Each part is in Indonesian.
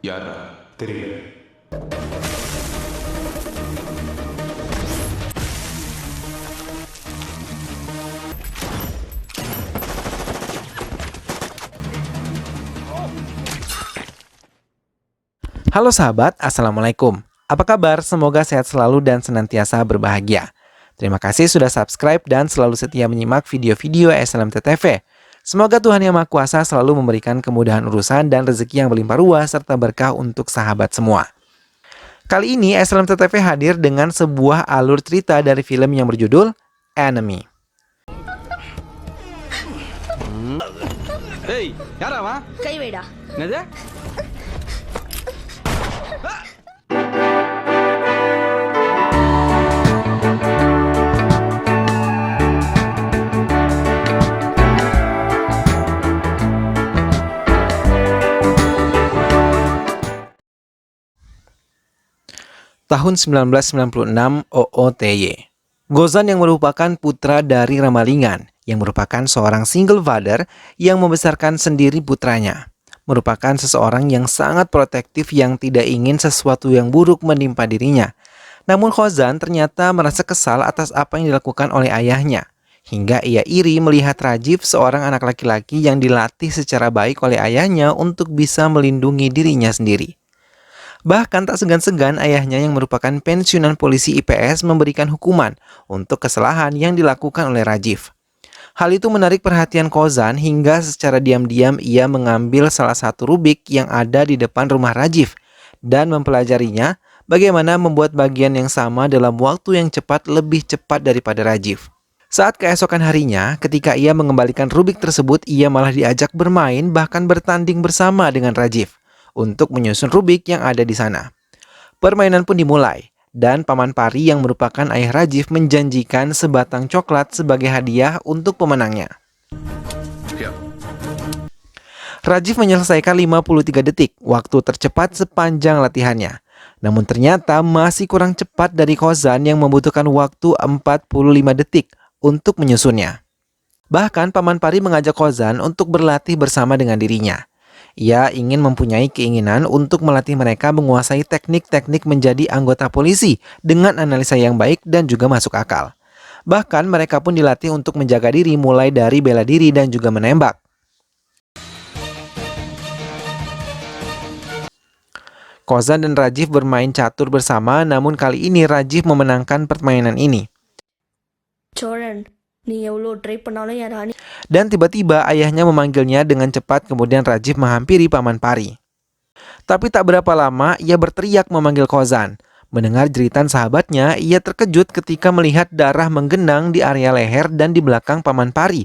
யாரா தெரியல. Halo sahabat, Assalamualaikum. Apa kabar? Semoga sehat selalu dan senantiasa berbahagia. Terima kasih sudah subscribe dan selalu setia menyimak video-video SLMT TV. Semoga Tuhan Yang Maha Kuasa selalu memberikan kemudahan urusan dan rezeki yang berlimpah ruah serta berkah untuk sahabat semua. Kali ini SLMT TV hadir dengan sebuah alur cerita dari film yang berjudul Enemy. ஏய் யாராவா கை வைடா. என்னது Tahun 1996 OOTY. Gozan yang merupakan putra dari Ramalingan, yang merupakan seorang single father yang membesarkan sendiri putranya. Merupakan seseorang yang sangat protektif yang tidak ingin sesuatu yang buruk menimpa dirinya. Namun Khozan ternyata merasa kesal atas apa yang dilakukan oleh ayahnya. Hingga ia iri melihat Rajiv, seorang anak laki-laki yang dilatih secara baik oleh ayahnya untuk bisa melindungi dirinya sendiri. Bahkan tak segan-segan ayahnya yang merupakan pensiunan polisi IPS memberikan hukuman untuk kesalahan yang dilakukan oleh Rajiv. Hal itu menarik perhatian Khozan hingga secara diam-diam ia mengambil salah satu rubik yang ada di depan rumah Rajiv dan mempelajarinya bagaimana membuat bagian yang sama dalam waktu yang lebih cepat daripada Rajiv. Saat keesokan harinya, ketika ia mengembalikan rubik tersebut, ia malah diajak bermain bahkan bertanding bersama dengan Rajiv untuk menyusun rubik yang ada di sana. Permainan pun dimulai, dan Paman Pari yang merupakan ayah Rajiv menjanjikan sebatang coklat sebagai hadiah untuk pemenangnya. Ya. Rajiv menyelesaikan 53 detik, waktu tercepat sepanjang latihannya. Namun ternyata masih kurang cepat dari Khozan yang membutuhkan waktu 45 detik untuk menyusunnya. Bahkan Paman Pari mengajak Khozan untuk berlatih bersama dengan dirinya. Ia ingin mempunyai keinginan untuk melatih mereka menguasai teknik-teknik menjadi anggota polisi dengan analisa yang baik dan juga masuk akal. Bahkan mereka pun dilatih untuk menjaga diri mulai dari bela diri dan juga menembak. Khozan dan Rajiv bermain catur bersama, namun kali ini Rajiv memenangkan permainan ini. Cholan, நீ எவ்வளோ ட்ரை பண்ணாலும் என் ராணி. Dan tiba-tiba ayahnya memanggilnya dengan cepat, kemudian Rajiv menghampiri Paman Pari. Tapi tak berapa lama ia berteriak memanggil Khozan. Mendengar jeritan sahabatnya, ia terkejut ketika melihat darah menggenang di area leher dan di belakang Paman Pari.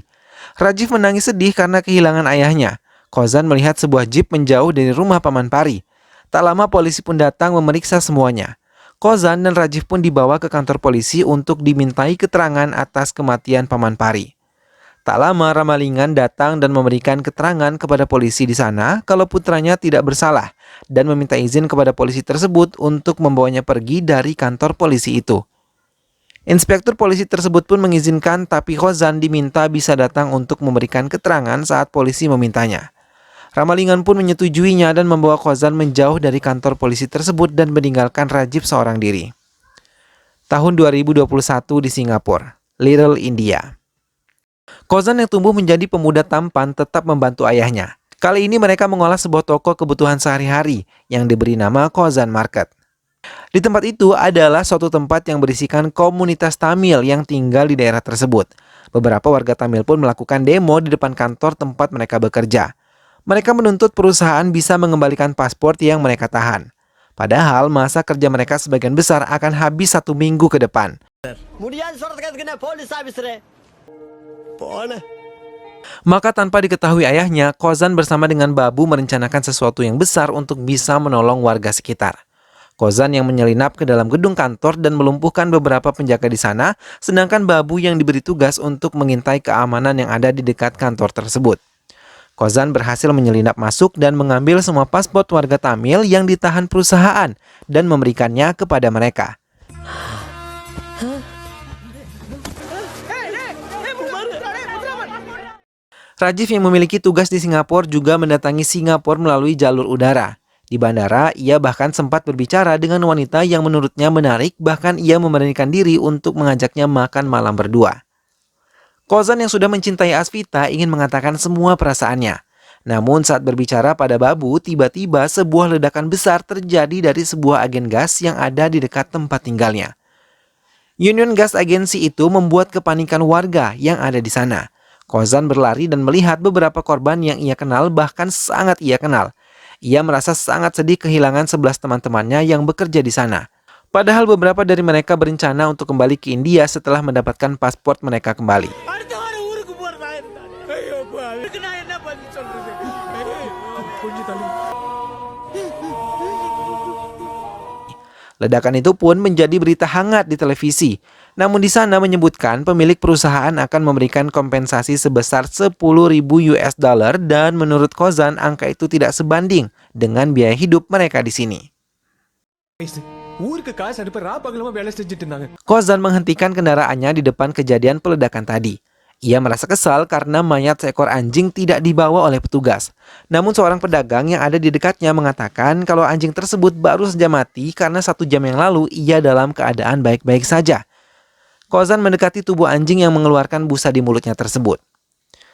Rajiv menangis sedih karena kehilangan ayahnya. Khozan melihat sebuah jeep menjauh dari rumah Paman Pari. Tak lama polisi pun datang memeriksa semuanya. Khozan dan Rajiv pun dibawa ke kantor polisi untuk dimintai keterangan atas kematian Paman Pari. Tak lama Ramalingan datang dan memberikan keterangan kepada polisi di sana kalau putranya tidak bersalah dan meminta izin kepada polisi tersebut untuk membawanya pergi dari kantor polisi itu. Inspektur polisi tersebut pun mengizinkan, tapi Khozan diminta bisa datang untuk memberikan keterangan saat polisi memintanya. Ramalingan pun menyetujuinya dan membawa Khozan menjauh dari kantor polisi tersebut dan meninggalkan Rajiv seorang diri. Tahun 2021 di Singapura, Little India. Khozan yang tumbuh menjadi pemuda tampan tetap membantu ayahnya. Kali ini mereka mengolah sebuah toko kebutuhan sehari-hari yang diberi nama Khozan Market. Di tempat itu adalah suatu tempat yang berisikan komunitas Tamil yang tinggal di daerah tersebut. Beberapa warga Tamil pun melakukan demo di depan kantor tempat mereka bekerja. Mereka menuntut perusahaan bisa mengembalikan paspor yang mereka tahan. Padahal masa kerja mereka sebagian besar akan habis 1 minggu ke depan. Maka tanpa diketahui ayahnya, Khozan bersama dengan Babu merencanakan sesuatu yang besar untuk bisa menolong warga sekitar. Khozan yang menyelinap ke dalam gedung kantor dan melumpuhkan beberapa penjaga di sana, sedangkan Babu yang diberi tugas untuk mengintai keamanan yang ada di dekat kantor tersebut. Khozan berhasil menyelinap masuk dan mengambil semua paspor warga Tamil yang ditahan perusahaan dan memberikannya kepada mereka. Rajiv yang memiliki tugas di Singapura juga mendatangi Singapura melalui jalur udara. Di bandara, ia bahkan sempat berbicara dengan wanita yang menurutnya menarik, bahkan ia memberanikan diri untuk mengajaknya makan malam berdua. Kozan yang sudah mencintai Asvita ingin mengatakan semua perasaannya. Namun saat berbicara pada Babu, tiba-tiba sebuah ledakan besar terjadi dari sebuah agen gas yang ada di dekat tempat tinggalnya. Union Gas Agency itu membuat kepanikan warga yang ada di sana. Kozan berlari dan melihat beberapa korban yang ia kenal, bahkan sangat ia kenal. Ia merasa sangat sedih kehilangan 11 teman-temannya yang bekerja di sana. Padahal beberapa dari mereka berencana untuk kembali ke India setelah mendapatkan paspor mereka kembali. Ledakan itu pun menjadi berita hangat di televisi. Namun di sana menyebutkan pemilik perusahaan akan memberikan kompensasi sebesar 10.000 US dollar dan menurut Kozan angka itu tidak sebanding dengan biaya hidup mereka di sini. Kozan menghentikan kendaraannya di depan kejadian peledakan tadi. Ia merasa kesal karena mayat seekor anjing tidak dibawa oleh petugas. Namun seorang pedagang yang ada di dekatnya mengatakan kalau anjing tersebut baru saja mati karena 1 jam yang lalu ia dalam keadaan baik-baik saja. Kozan mendekati tubuh anjing yang mengeluarkan busa di mulutnya tersebut.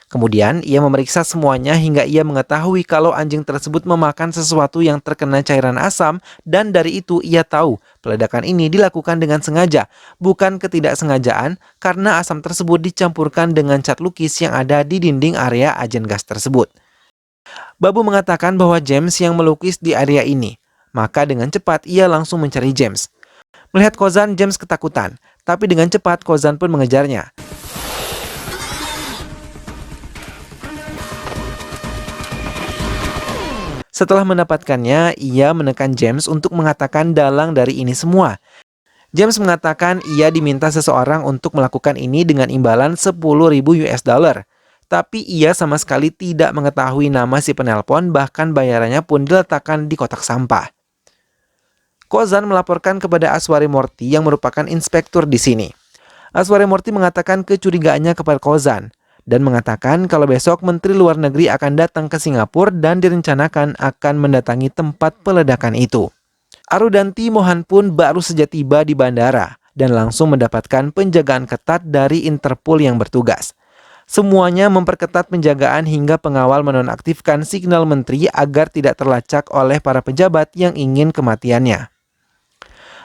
Kemudian ia memeriksa semuanya hingga ia mengetahui kalau anjing tersebut memakan sesuatu yang terkena cairan asam, dan dari itu ia tahu peledakan ini dilakukan dengan sengaja, bukan ketidaksengajaan karena asam tersebut dicampurkan dengan cat lukis yang ada di dinding area agen gas tersebut. Babu mengatakan bahwa James yang melukis di area ini, maka dengan cepat ia langsung mencari James. Melihat Kozan, James ketakutan, tapi dengan cepat Kozan pun mengejarnya. Setelah mendapatkannya, ia menekan James untuk mengatakan dalang dari ini semua. James mengatakan ia diminta seseorang untuk melakukan ini dengan imbalan 10.000 US dollar. Tapi ia sama sekali tidak mengetahui nama si penelpon, bahkan bayarannya pun diletakkan di kotak sampah. Kozan melaporkan kepada Aswari Morty yang merupakan inspektur di sini. Aswari Morty mengatakan kecurigaannya kepada Kozan dan mengatakan kalau besok Menteri Luar Negeri akan datang ke Singapura dan direncanakan akan mendatangi tempat peledakan itu. Arudanti Mohan pun baru saja tiba di bandara dan langsung mendapatkan penjagaan ketat dari Interpol yang bertugas. Semuanya memperketat penjagaan hingga pengawal menonaktifkan signal menteri agar tidak terlacak oleh para pejabat yang ingin kematiannya.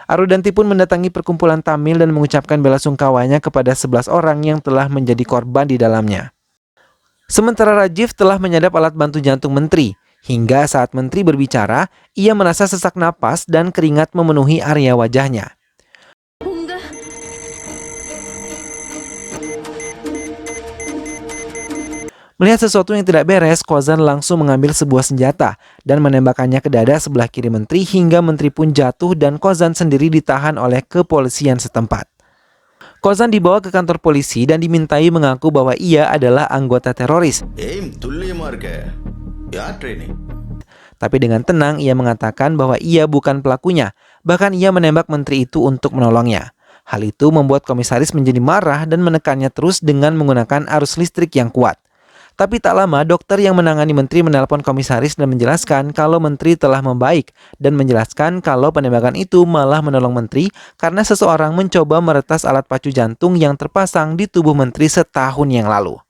Arudanti pun mendatangi perkumpulan Tamil dan mengucapkan bela sungkawanya kepada 11 orang yang telah menjadi korban di dalamnya. Sementara Rajiv telah menyadap alat bantu jantung menteri. Hingga saat menteri berbicara, ia merasa sesak napas dan keringat memenuhi area wajahnya. Melihat sesuatu yang tidak beres, Kozan langsung mengambil sebuah senjata dan menembakkannya ke dada sebelah kiri menteri hingga menteri pun jatuh dan Kozan sendiri ditahan oleh kepolisian setempat. Kozan dibawa ke kantor polisi dan dimintai mengaku bahwa ia adalah anggota teroris. Tapi dengan tenang ia mengatakan bahwa ia bukan pelakunya, bahkan ia menembak menteri itu untuk menolongnya. Hal itu membuat komisaris menjadi marah dan menekannya terus dengan menggunakan arus listrik yang kuat. Tapi tak lama, dokter yang menangani menteri menelpon komisaris dan menjelaskan kalau menteri telah membaik dan menjelaskan kalau penembakan itu malah menolong menteri karena seseorang mencoba meretas alat pacu jantung yang terpasang di tubuh menteri setahun yang lalu.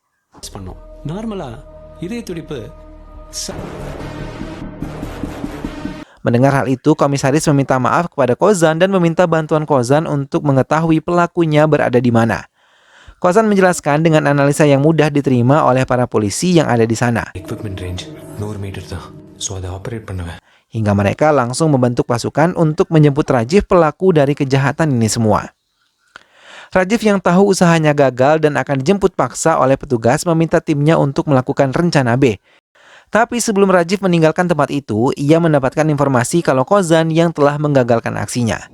Mendengar hal itu, komisaris meminta maaf kepada Kozan dan meminta bantuan Kozan untuk mengetahui pelakunya berada di mana. Kozan menjelaskan dengan analisa yang mudah diterima oleh para polisi yang ada di sana. Hingga mereka langsung membentuk pasukan untuk menjemput Rajiv, pelaku dari kejahatan ini semua. Rajiv yang tahu usahanya gagal dan akan dijemput paksa oleh petugas meminta timnya untuk melakukan rencana B. Tapi sebelum Rajiv meninggalkan tempat itu, ia mendapatkan informasi kalau Kozan yang telah menggagalkan aksinya.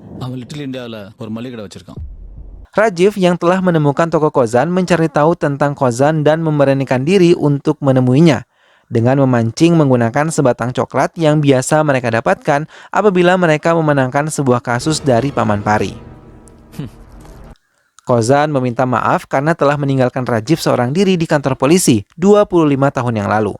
Rajiv yang telah menemukan toko Kozan mencari tahu tentang Kozan dan memberanikan diri untuk menemuinya dengan memancing menggunakan sebatang coklat yang biasa mereka dapatkan apabila mereka memenangkan sebuah kasus dari Paman Pari. Kozan meminta maaf karena telah meninggalkan Rajiv seorang diri di kantor polisi 25 tahun yang lalu.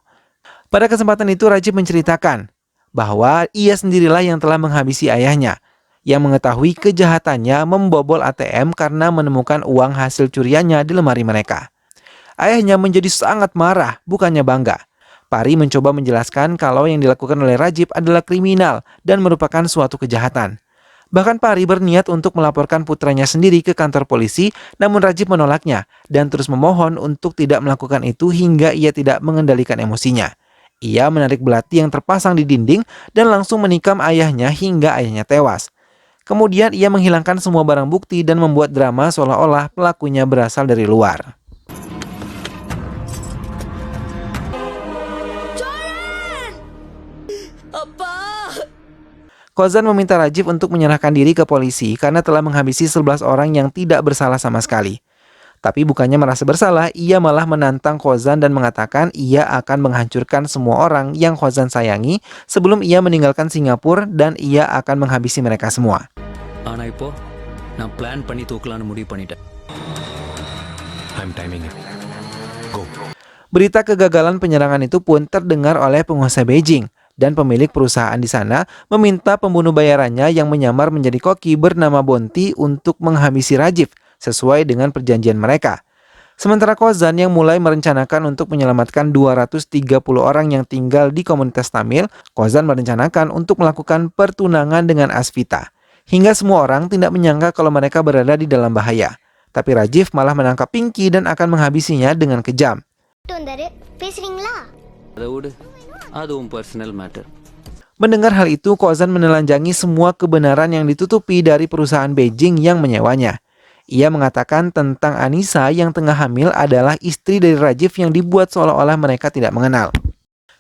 Pada kesempatan itu Rajiv menceritakan bahwa ia sendirilah yang telah menghabisi ayahnya, yang mengetahui kejahatannya membobol ATM karena menemukan uang hasil curiannya di lemari mereka. Ayahnya menjadi sangat marah, bukannya bangga. Pari mencoba menjelaskan kalau yang dilakukan oleh Rajib adalah kriminal dan merupakan suatu kejahatan. Bahkan Pari berniat untuk melaporkan putranya sendiri ke kantor polisi, namun Rajib menolaknya dan terus memohon untuk tidak melakukan itu hingga ia tidak mengendalikan emosinya. Ia menarik belati yang terpasang di dinding dan langsung menikam ayahnya hingga ayahnya tewas. Kemudian ia menghilangkan semua barang bukti dan membuat drama seolah-olah pelakunya berasal dari luar. Kozan meminta Rajib untuk menyerahkan diri ke polisi karena telah menghabisi 11 orang yang tidak bersalah sama sekali. Tapi bukannya merasa bersalah, ia malah menantang Kozan dan mengatakan ia akan menghancurkan semua orang yang Kozan sayangi sebelum ia meninggalkan Singapura dan ia akan menghabisi mereka semua. I'm timing it. Go. Berita kegagalan penyerangan itu pun terdengar oleh penguasa Beijing. Dan pemilik perusahaan di sana meminta pembunuh bayarannya yang menyamar menjadi koki bernama Bonti untuk menghabisi Rajib sesuai dengan perjanjian mereka. Sementara Kozan yang mulai merencanakan untuk menyelamatkan 230 orang yang tinggal di komunitas Tamil, Kozan merencanakan untuk melakukan pertunangan dengan Asvita. Hingga semua orang tidak menyangka kalau mereka berada di dalam bahaya. Tapi Rajib malah menangkap Pinky dan akan menghabisinya dengan kejam. Mendengar hal itu, Kozan menelanjangi semua kebenaran yang ditutupi dari perusahaan Beijing yang menyewanya. Ia mengatakan tentang Anissa yang tengah hamil adalah istri dari Rajib yang dibuat seolah-olah mereka tidak mengenal.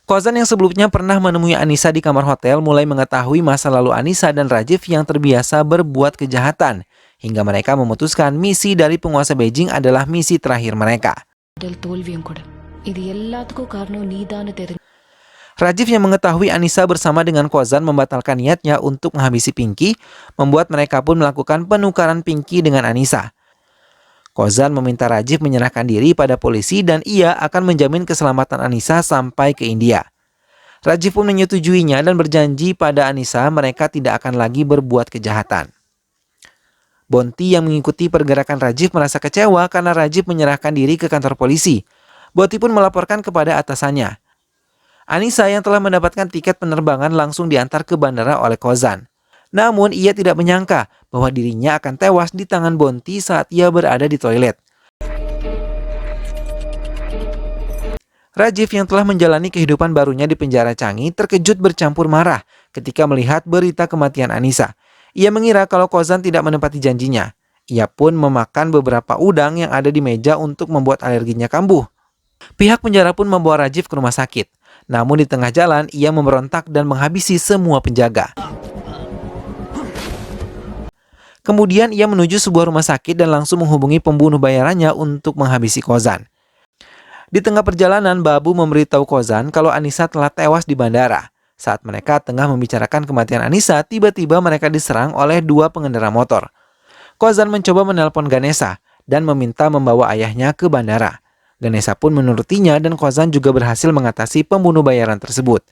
Kozan yang sebelumnya pernah menemui Anissa di kamar hotel mulai mengetahui masa lalu Anissa dan Rajib yang terbiasa berbuat kejahatan, hingga mereka memutuskan misi dari penguasa Beijing adalah misi terakhir mereka. Rajib yang mengetahui Anissa bersama dengan Kozan membatalkan niatnya untuk menghabisi Pinky, membuat mereka pun melakukan penukaran Pinky dengan Anissa. Kozan meminta Rajib menyerahkan diri pada polisi dan ia akan menjamin keselamatan Anissa sampai ke India. Rajib pun menyetujuinya dan berjanji pada Anissa mereka tidak akan lagi berbuat kejahatan. Bonti yang mengikuti pergerakan Rajib merasa kecewa karena Rajib menyerahkan diri ke kantor polisi. Bonti pun melaporkan kepada atasannya. Anissa yang telah mendapatkan tiket penerbangan langsung diantar ke bandara oleh Kozan. Namun ia tidak menyangka bahwa dirinya akan tewas di tangan Bonti saat ia berada di toilet. Rajib yang telah menjalani kehidupan barunya di penjara Changi terkejut bercampur marah ketika melihat berita kematian Anissa. Ia mengira kalau Kozan tidak menepati janjinya. Ia pun memakan beberapa udang yang ada di meja untuk membuat alerginya kambuh. Pihak penjara pun membawa Rajib ke rumah sakit. Namun di tengah jalan, ia memberontak dan menghabisi semua penjaga. Kemudian ia menuju sebuah rumah sakit dan langsung menghubungi pembunuh bayarannya untuk menghabisi Kozan. Di tengah perjalanan, Babu memberitahu Kozan kalau Anissa telah tewas di bandara. Saat mereka tengah membicarakan kematian Anissa, tiba-tiba mereka diserang oleh dua pengendara motor. Kozan mencoba menelpon Ganesha dan meminta membawa ayahnya ke bandara. Ganesha pun menurutinya dan Kozan juga berhasil mengatasi pembunuh bayaran tersebut.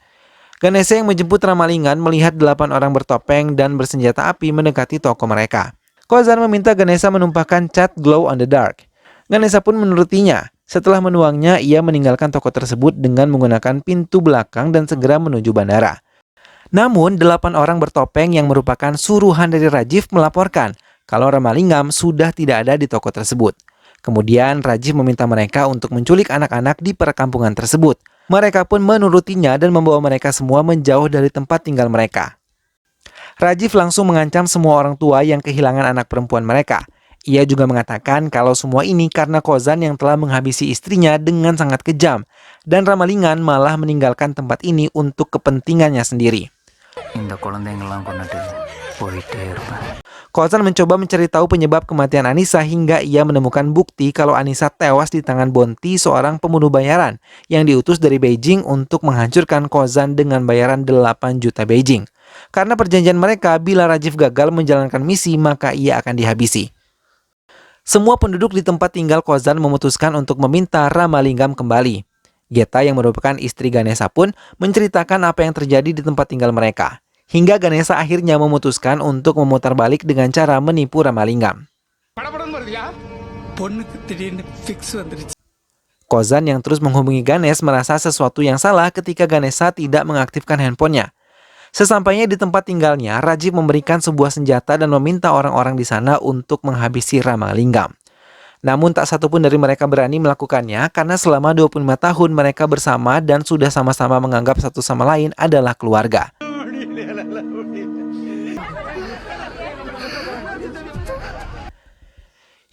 Ganesha yang menjemput Ramalingan melihat 8 orang bertopeng dan bersenjata api mendekati toko mereka. Kozan meminta Ganesha menumpahkan cat glow on the dark. Ganesha pun menurutinya. Setelah menuangnya, ia meninggalkan toko tersebut dengan menggunakan pintu belakang dan segera menuju bandara. Namun, 8 orang bertopeng yang merupakan suruhan dari Rajib melaporkan kalau Ramalingam sudah tidak ada di toko tersebut. Kemudian Rajib meminta mereka untuk menculik anak-anak di perkampungan tersebut. Mereka pun menurutinya dan membawa mereka semua menjauh dari tempat tinggal mereka. Rajib langsung mengancam semua orang tua yang kehilangan anak perempuan mereka. Ia juga mengatakan kalau semua ini karena Kozan yang telah menghabisi istrinya dengan sangat kejam. Dan Ramalingan malah meninggalkan tempat ini untuk kepentingannya sendiri. Kozan mencoba mencari tahu penyebab kematian Anissa hingga ia menemukan bukti kalau Anissa tewas di tangan Bonti, seorang pembunuh bayaran yang diutus dari Beijing untuk menghancurkan Kozan dengan bayaran 8 juta Beijing. Karena perjanjian mereka, bila Rajib gagal menjalankan misi, maka ia akan dihabisi. Semua penduduk di tempat tinggal Kozan memutuskan untuk meminta Ramalingam kembali. Geta yang merupakan istri Ganesha pun menceritakan apa yang terjadi di tempat tinggal mereka. Hingga Ganesha akhirnya memutuskan untuk memutar balik dengan cara menipu Ramalingam. Kozan yang terus menghubungi Ganesh merasa sesuatu yang salah ketika Ganesha tidak mengaktifkan handphonenya. Sesampainya di tempat tinggalnya, Rajiv memberikan sebuah senjata dan meminta orang-orang di sana untuk menghabisi Ramalingam. Namun tak satupun dari mereka berani melakukannya karena selama 25 tahun mereka bersama dan sudah sama-sama menganggap satu sama lain adalah keluarga.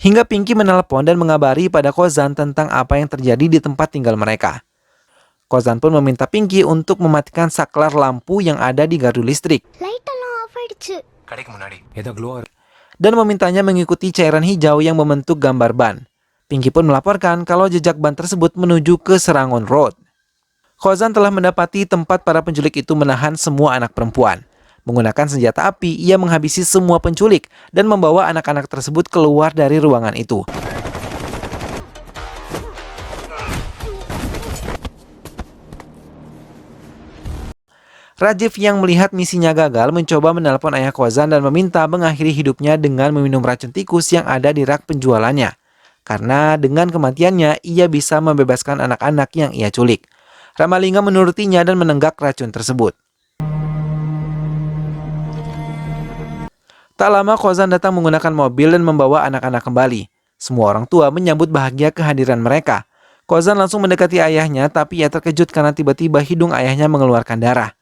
Hingga Pinky menelpon dan mengabari pada Kozan tentang apa yang terjadi di tempat tinggal mereka. Kozan pun meminta Pinky untuk mematikan saklar lampu yang ada di gardu listrik dan memintanya mengikuti cairan hijau yang membentuk gambar ban. Pinky pun melaporkan kalau jejak ban tersebut menuju ke Serangon Road. Kozan telah mendapati tempat para penculik itu menahan semua anak perempuan. Menggunakan senjata api, ia menghabisi semua penculik dan membawa anak-anak tersebut keluar dari ruangan itu. Rajiv yang melihat misinya gagal mencoba menelpon ayah Kozan dan meminta mengakhiri hidupnya dengan meminum racun tikus yang ada di rak penjualannya. Karena dengan kematiannya, ia bisa membebaskan anak-anak yang ia culik. Ramalingam menurutinya dan menenggak racun tersebut. Tak lama Kozan datang menggunakan mobil dan membawa anak-anak kembali. Semua orang tua menyambut bahagia kehadiran mereka. Kozan langsung mendekati ayahnya, tapi ia terkejut karena tiba-tiba hidung ayahnya mengeluarkan darah.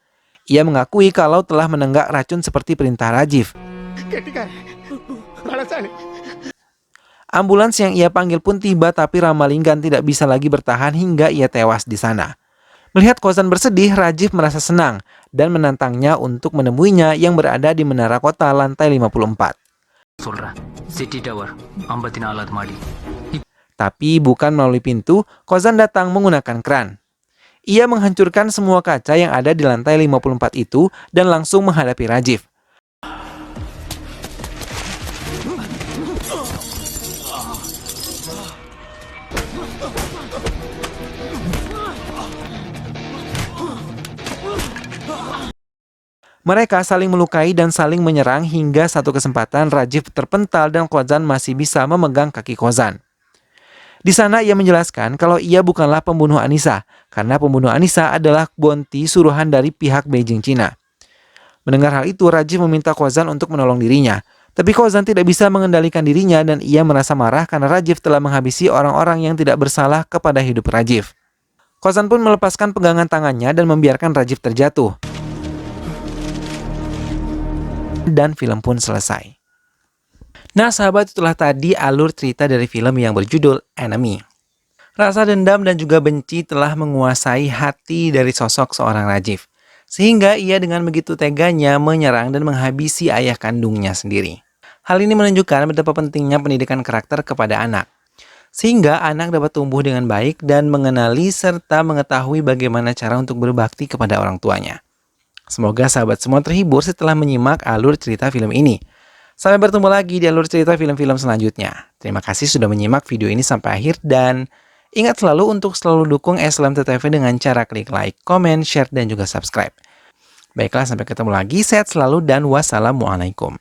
Ia mengakui kalau telah menenggak racun seperti perintah Rajiv. Ambulans yang ia panggil pun tiba, tapi Ramalingam tidak bisa lagi bertahan hingga ia tewas di sana. Melihat Kozan bersedih, Rajiv merasa senang dan menantangnya untuk menemuinya yang berada di menara kota lantai 54. Tapi bukan melalui pintu, Kozan datang menggunakan kran. Ia menghancurkan semua kaca yang ada di lantai 54 itu dan langsung menghadapi Rajiv. Mereka saling melukai dan saling menyerang hingga satu kesempatan Rajiv terpental dan Kozan masih bisa memegang kaki Kozan. Di sana ia menjelaskan kalau ia bukanlah pembunuh Anissa, karena pembunuh Anissa adalah bounty suruhan dari pihak Beijing Cina. Mendengar hal itu, Rajiv meminta Kozan untuk menolong dirinya. Tapi Kozan tidak bisa mengendalikan dirinya dan ia merasa marah karena Rajiv telah menghabisi orang-orang yang tidak bersalah kepada hidup Rajiv. Kozan pun melepaskan pegangan tangannya dan membiarkan Rajiv terjatuh. Dan film pun selesai. Nah sahabat, itulah tadi alur cerita dari film yang berjudul Enemy. Rasa dendam dan juga benci telah menguasai hati dari sosok seorang Rajiv. Sehingga ia dengan begitu teganya menyerang dan menghabisi ayah kandungnya sendiri. Hal ini menunjukkan betapa pentingnya pendidikan karakter kepada anak. Sehingga anak dapat tumbuh dengan baik dan mengenali serta mengetahui bagaimana cara untuk berbakti kepada orang tuanya. Semoga sahabat semua terhibur setelah menyimak alur cerita film ini. Sampai bertemu lagi di alur cerita film-film selanjutnya. Terima kasih sudah menyimak video ini sampai akhir dan ingat selalu untuk selalu dukung SLMTTV dengan cara klik like, comment, share, dan juga subscribe. Baiklah, sampai ketemu lagi. Sehat selalu dan wassalamualaikum.